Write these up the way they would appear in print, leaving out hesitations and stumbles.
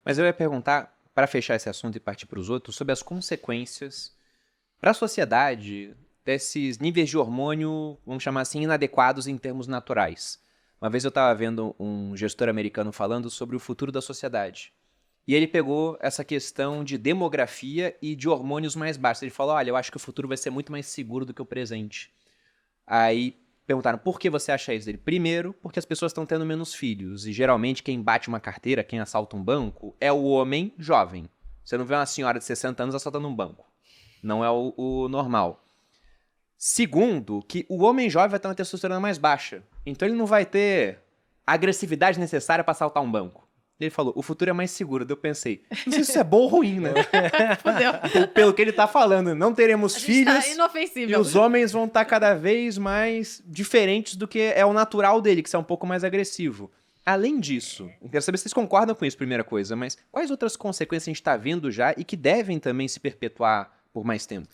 Mas eu ia perguntar, para fechar esse assunto e partir para os outros, sobre as consequências para a sociedade desses níveis de hormônio, vamos chamar assim, inadequados em termos naturais. Uma vez eu estava vendo um gestor americano falando sobre o futuro da sociedade. E ele pegou essa questão de demografia e de hormônios mais baixos. Ele falou, olha, eu acho que o futuro vai ser muito mais seguro do que o presente. Aí perguntaram, por que você acha isso? Ele, primeiro, porque as pessoas estão tendo menos filhos. E geralmente quem bate uma carteira, quem assalta um banco, é o homem jovem. Você não vê uma senhora de 60 anos assaltando um banco. Não é o normal. Segundo, que o homem jovem vai ter uma testosterona mais baixa. Então ele não vai ter a agressividade necessária para assaltar um banco. Ele falou, o futuro é mais seguro. Daí eu pensei, não sei se isso é bom ou ruim, né? Fudeu. Pelo que ele tá falando, não teremos filhos Tá inofensível. e os homens vão estar cada vez mais diferentes do que é o natural dele, que é um pouco mais agressivo. Além disso, eu quero saber se vocês concordam com isso, primeira coisa, mas quais outras consequências a gente está vendo já e que devem também se perpetuar por mais tempo?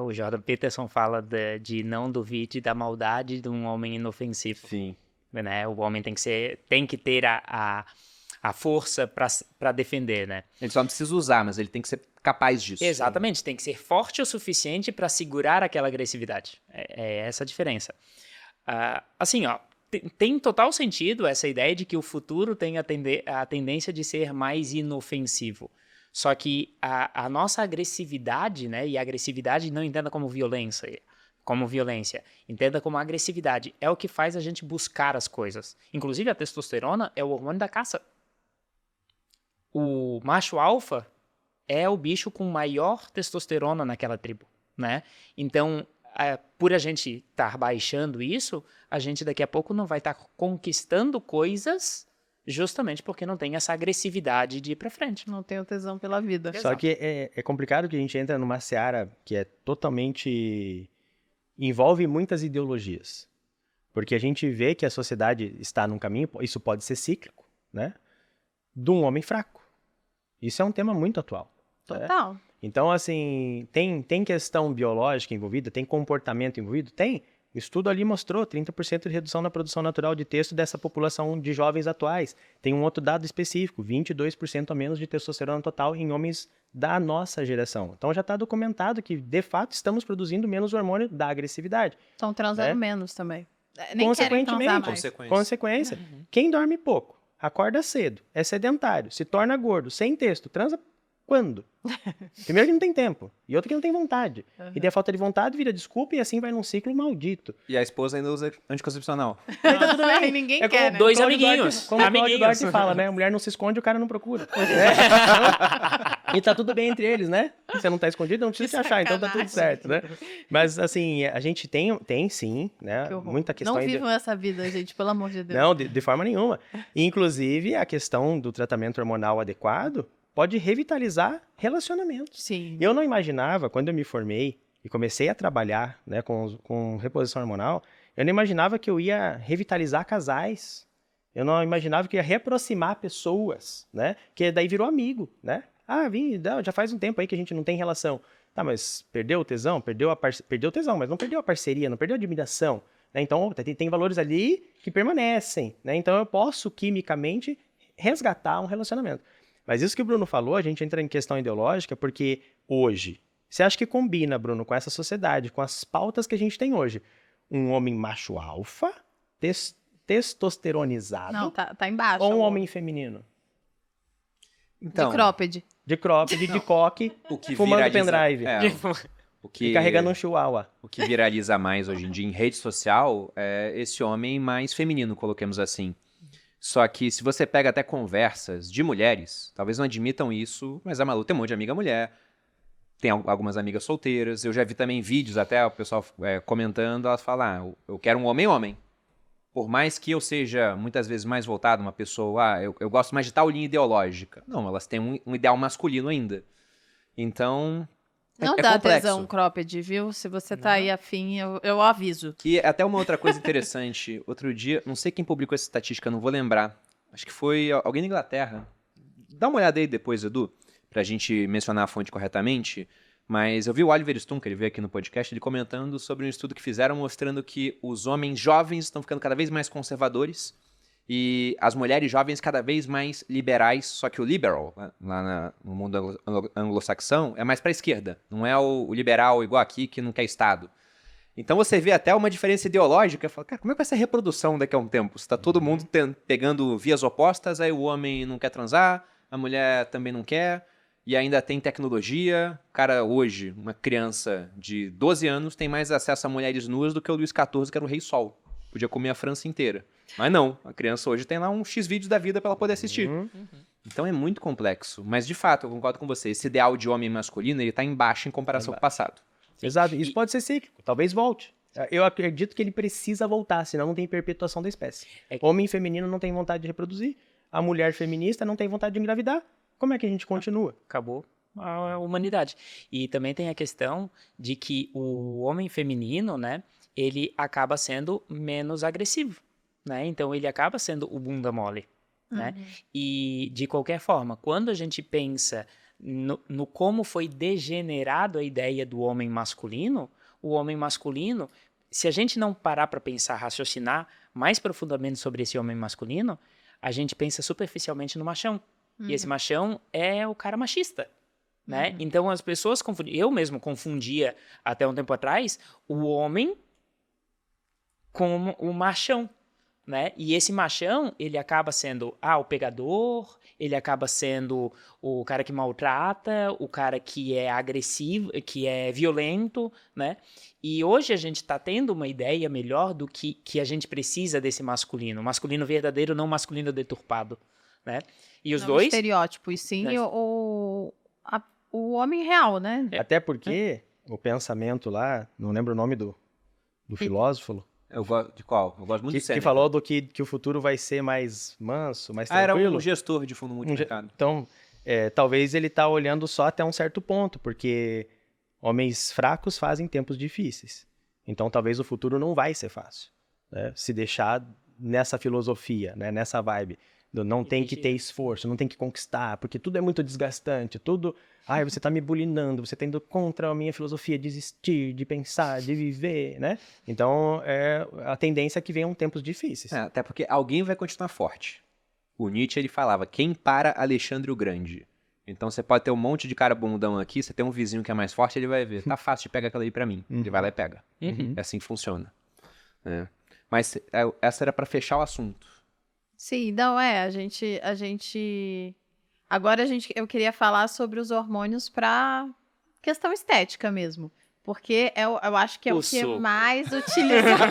O Jordan Peterson fala de não duvide da maldade de um homem inofensivo. Sim. Né? O homem tem que ter a força para defender, né? Ele só não precisa usar, mas ele tem que ser capaz disso. Exatamente, tem que ser forte o suficiente para segurar aquela agressividade. É essa a diferença. Assim, ó, tem total sentido essa ideia de que o futuro tem a tendência de ser mais inofensivo. Só que a nossa agressividade, né, e a agressividade não entenda como violência, entenda como agressividade, é o que faz a gente buscar as coisas. Inclusive a testosterona é o hormônio da caça. O macho alfa é o bicho com maior testosterona naquela tribo, né? Então, por a gente estar baixando isso, a gente daqui a pouco não vai estar conquistando coisas justamente porque não tem essa agressividade de ir pra frente. Não tem o tesão pela vida. Só que é complicado que a gente entra numa seara que é totalmente... envolve muitas ideologias. Porque a gente vê que a sociedade está num caminho, isso pode ser cíclico, né? De um homem fraco. Isso é um tema muito atual. Total. Então, assim, tem questão biológica envolvida, tem comportamento envolvido? Tem. O estudo ali mostrou 30% de redução na produção natural de texto dessa população de jovens atuais. Tem um outro dado específico, 22% a menos de testosterona total em homens da nossa geração. Então já está documentado que, de fato, estamos produzindo menos hormônio da agressividade. Estão transando menos também. Nem Consequentemente. Consequência. Quem dorme pouco, acorda cedo, é sedentário, se torna gordo, sem texto, transa quando? Primeiro que não tem tempo, e outro que não tem vontade. E daí a falta de vontade vira desculpa e assim vai num ciclo maldito. E a esposa ainda usa anticoncepcional. Aí tá tudo bem. Ninguém É quer, né? dois Cláudio amiguinhos. Duarte, como o Cláudio Duarte fala, né? A mulher não se esconde, o cara não procura. E tá tudo bem entre eles, né? Você não tá escondido, não precisa se achar, então tá tudo certo, né? Mas, assim, a gente tem sim, né? Muita questão... Não vivam essa vida, gente, pelo amor de Deus. Não, de forma nenhuma. E, inclusive, a questão do tratamento hormonal adequado pode revitalizar relacionamentos. Sim. Eu não imaginava, quando eu me formei e comecei a trabalhar, né, com reposição hormonal, eu não imaginava que eu ia revitalizar casais. Eu não imaginava que ia reaproximar pessoas, né? Que daí virou amigo, né? Já faz um tempo aí que a gente não tem relação. Tá, mas perdeu o tesão? Perdeu o tesão, mas não perdeu a parceria, não perdeu a admiração. Né? Então, tem valores ali que permanecem, né? Então, eu posso, quimicamente, resgatar um relacionamento. Mas isso que o Bruno falou, a gente entra em questão ideológica, porque hoje, você acha que combina, Bruno, com essa sociedade, com as pautas que a gente tem hoje? Um homem macho alfa, testosteronizado, Não, tá embaixo. ou um homem feminino? Então, De cropped. De cropped, de coque, o que fumando viraliza- pendrive. É, E carregando um chihuahua. O que viraliza mais hoje em dia em rede social é esse homem mais feminino, coloquemos assim. Só que se você pega até conversas de mulheres, talvez não admitam isso, mas a Malu tem um monte de amiga mulher, tem algumas amigas solteiras, eu já vi também vídeos até o pessoal comentando, elas falam, eu quero um homem-homem. Por mais que eu seja muitas vezes mais voltado, uma pessoa, eu gosto mais de tal linha ideológica. Não, elas têm um ideal masculino ainda. Então... Não dá tesão cropped, viu? Se você tá aí afim, eu aviso. E até uma outra coisa interessante, outro dia, não sei quem publicou essa estatística, não vou lembrar, acho que foi alguém da Inglaterra. Dá uma olhada aí depois, Edu, pra gente mencionar a fonte corretamente, mas eu vi o Oliver Stone, que ele veio aqui no podcast, ele comentando sobre um estudo que fizeram mostrando que os homens jovens estão ficando cada vez mais conservadores E as mulheres jovens cada vez mais liberais, só que o liberal, lá no mundo anglo-saxão, é mais para a esquerda. Não é o liberal igual aqui, que não quer Estado. Então você vê até uma diferença ideológica. Fala, cara, como é que vai ser a reprodução daqui a um tempo? Se tá todo mundo pegando vias opostas, aí o homem não quer transar, a mulher também não quer, e ainda tem tecnologia. Cara, hoje, uma criança de 12 anos tem mais acesso a mulheres nuas do que o Luís XIV, que era o Rei Sol. Podia comer a França inteira. Mas não, a criança hoje tem lá um X vídeos da vida pra ela poder assistir. Então é muito complexo. Mas, de fato, eu concordo com você. Esse ideal de homem masculino, ele tá embaixo em comparação com o passado. Sim. Exato. Isso pode ser cíclico. Talvez volte. Eu acredito que ele precisa voltar, senão não tem perpetuação da espécie. Homem feminino não tem vontade de reproduzir. A mulher feminista não tem vontade de engravidar. Como é que a gente continua? Acabou a humanidade. E também tem a questão de que o homem feminino, né, ele acaba sendo menos agressivo, né? Então ele acaba sendo o bunda mole, né? E de qualquer forma, quando a gente pensa no como foi degenerado a ideia do homem masculino, o homem masculino, se a gente não parar para pensar, raciocinar mais profundamente sobre esse homem masculino, a gente pensa superficialmente no machão. E esse machão é o cara machista, né? Então as pessoas confundiam, eu mesmo confundia até um tempo atrás o homem com o machão, né? E esse machão, ele acaba sendo o pegador, ele acaba sendo o cara que maltrata, o cara que é agressivo, que é violento, né? E hoje a gente está tendo uma ideia melhor do que a gente precisa desse masculino verdadeiro, não masculino deturpado, né? E os não dois... o estereótipo, e sim o homem real, né? Até porque o pensamento lá, não lembro o nome do filósofo. De qual? Eu gosto muito de Que falou do que o futuro vai ser mais manso, mais tranquilo. Era um gestor de fundo multimercado. Então, talvez ele tá olhando só até um certo ponto, porque homens fracos fazem tempos difíceis. Então, talvez o futuro não vai ser fácil, né? Se deixar nessa filosofia, né? Nessa vibe. Não tem que ter esforço, não tem que conquistar, porque tudo é muito desgastante, tudo... você tá me bulinando, você tá indo contra a minha filosofia de existir, de pensar, de viver, né? Então, a tendência é que venham tempos difíceis. Até porque alguém vai continuar forte. O Nietzsche, ele falava, quem para Alexandre o Grande? Então, você pode ter um monte de cara bundão aqui, você tem um vizinho que é mais forte, ele vai ver, tá fácil de pegar aquela aí pra mim. Ele vai lá e pega. É assim que funciona. Mas essa era pra fechar o assunto. Sim, não agora eu queria falar sobre os hormônios para questão estética mesmo, porque eu acho que é o que é mais utilizado.